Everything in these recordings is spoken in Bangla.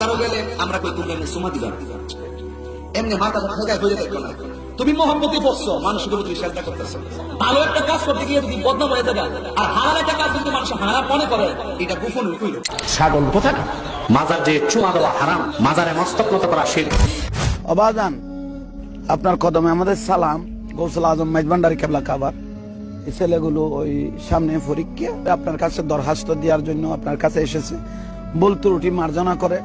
কারো গেলে আমরা কই তুমি এমনি সুমা দিবা, এমনি মাথা ঠেকায় হয়ে দেখো না। তুমি মহব্বতে পড়ছো, মানুষের প্রতি শ্রদ্ধা করতেছো। ভালো একটা কাজ করতে গিয়ে যদি বদনাম হয়ে যাবে, আর হারাম একটা কাজ যদি মানুষ হারাম মনে করে, এটা গোপন হইল। ছাগল কোথায় মাজার যে চুমা দেওয়া হারাম, মাজারে মস্তক নত করা শিরক। অবাদান আপনার কদমে আমাদের সালাম। গৌসুল আজম মেজবান্ডারি কেবলা কাবার এই ছেলেগুলো ওই সামনে পরীক্ষা আপনার কাছে দরখাস্ত দেওয়ার জন্য আপনার কাছে এসেছে। ভুল ত্রুটি মার্জনা করে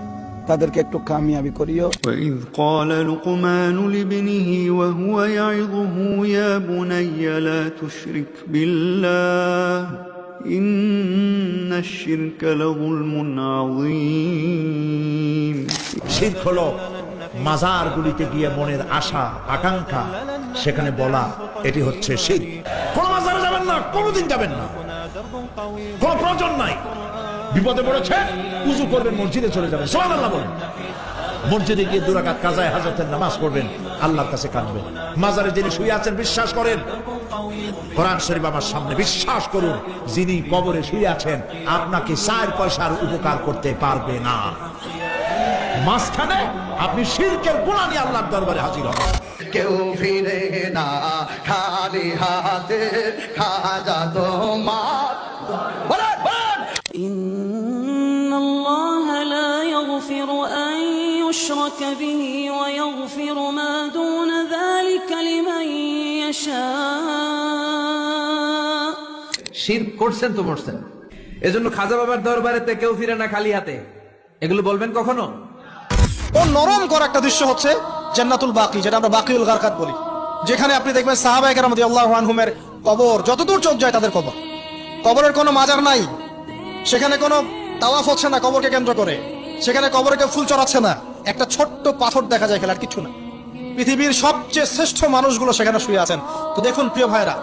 তাদেরকে একটু কামিয়াবি করিও। وإذ قال لقمان لابنه وهو يعظه يا بني لا تشرك بالله إن الشرك لظلم عظيم। শিরক হলো মাজারগুলিতে গিয়ে মনের আশা আকাঙ্ক্ষা সেখানে বলা, এটি হচ্ছে শিরক। কোন মাজারে যাবেন না, কোনদিন যাবেন না, কোন প্রয়োজন নাই। বিপদে পড়েছে উযু করবেন, মসজিদে চলে যাবেন, সুবহানাল্লাহ বলেন। মসজিদে গিয়ে 2 রাকাত কাজায়ে হাজতের নামাজ পড়বেন, আল্লাহর কাছে কাঁদবেন। মাজারে যিনি শুয়ে আছেন বিশ্বাস করেন, কোরআন শরীফ আমার সামনে, বিশ্বাস করুন যিনি কবরে শুয়ে আছেন আপনাকে 4 পয়সার উপকার করতে পারবে না। মাঝখানে আপনি শিরকের গুনাহ নিয়ে আল্লাহর দরবারে হাজির হবেন। কেউ ফিরে না খালি হাতে, খাজা তোমার إن الله لا يغفر أن يشرك به ويغفر ما دون ذلك لمن يشاء। শিরক করছেন তো করছেন, এজন্য খাজা বাবার দরবারেতে কেউ ফিরে না খালি হাতে, এগুলো বলবেন কখনো? ও নরম করা একটা দৃশ্য হচ্ছে জান্নাতুল বাকি, যেটা আমরা বাকিউল গারকাত বলি, যেখানে আপনি দেখবেন সাহাবায়ে কেরাম রাদিয়াল্লাহু আনহুমের কবর, যতদূর চোখ যায় তাদের কবর, কবরের কোনো মাজার নাই, সেখানে কোনো তাওয়াফ হচ্ছে না কবরকে কেন্দ্র করে, সেখানে কবরে কেউ ফুল চড়াচ্ছে না, একটা ছোট্ট পাথর দেখা যায় খেলার কিছু না। পৃথিবীর সবচেয়ে শ্রেষ্ঠ মানুষগুলো সেখানে শুয়ে আছেন। তো দেখুন প্রিয় ভাইরা,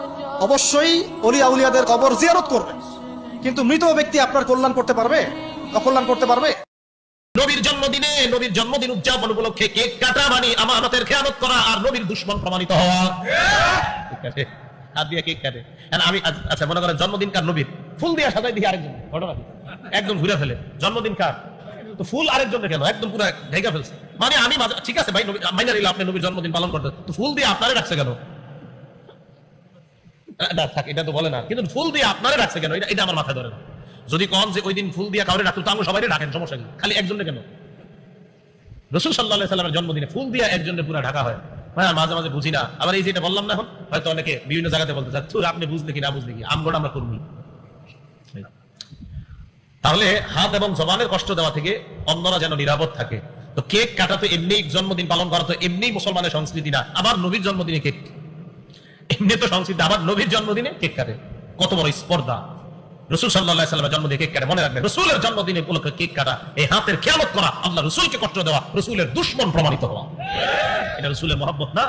অবশ্যই ওলিয়া উলিয়াদের কবর জিয়ারত করবে, কিন্তু মৃত ব্যক্তি আপনার কল্যাণ করতে পারবে? অকল্যাণ করতে পারবে? নবীর জন্মদিনে, নবীর জন্মদিন উদযাপন উপলক্ষে কেক কাটা মানে আমানতের খেয়ানত করা আর নবীর দুশমন প্রমাণিত হওয়া। হাত দিয়ে কেক কাটে। আমি আচ্ছা মনে করেন জন্মদিন কার? নবীর। ফুল দিয়ে সাজাই দিই আরেকজন, ঘটনা একদম ঘুরে ফেলে। জন্মদিন কার? তো ফুল আরেকজনের কেন? একদম পুরো ঢেকে ফেলছে। মানে আমি ঠিক আছে ভাই, মাইনা নিলাম আপনি নবীর জন্মদিন পালন করতে, তো ফুল দিয়ে আপনারে রাখছে কেন? এটা তো বলে না, কিন্তু ফুল দিয়ে আপনারে রাখছে কেন? এটা আমার মাথায় ধরে না। যদি কন যে ওই দিন ফুল দিয়ে কাউরে রাখতো, তো আমি সবাই রাখেন, সমস্যা কি? খালি একজনে কেন? রাসূল সাল্লাল্লাহু আলাইহি সাল্লামের জন্মদিনে ফুল দিয়ে একজনের পুরো ঢাকা হয়। হ্যাঁ, মাঝে মাঝে বুঝি না। আবার এই যেটা বললাম না, এখন হয়তো অনেকে বিভিন্ন জায়গাতে বলতে চাচ্ছে আপনি বুঝলে কি না বুঝলে কি, আমরা করবি। তাহলে হাত এবং জবানের কষ্ট দেওয়া থেকে অন্যরা যেন নিরাপদ থাকে। তো কেক কাটা তো এমনি, জন্মদিন পালন করা তো এমনি মুসলমানের সংস্কৃতি না। আবার নবীর জন্মদিনে কেক, এমনি তো সংস্কৃতি, আবার নবীর জন্মদিনে কেক কাটে, কত বড় স্পর্ধা। রাসূল সাল্লাল্লাহু আলাইহি সাল্লামের জন্মদিনে কেক কাটে, মনে রাখবেন রাসূলের জন্মদিনে উপলক্ষে কেক কাটা, এই হাতের খেয়ানত করা, আল্লাহ রাসূলকে কষ্ট দেওয়া, রাসূলের দুশমন প্রমাণিত হওয়া, এটা রাসূলের মহব্বত না।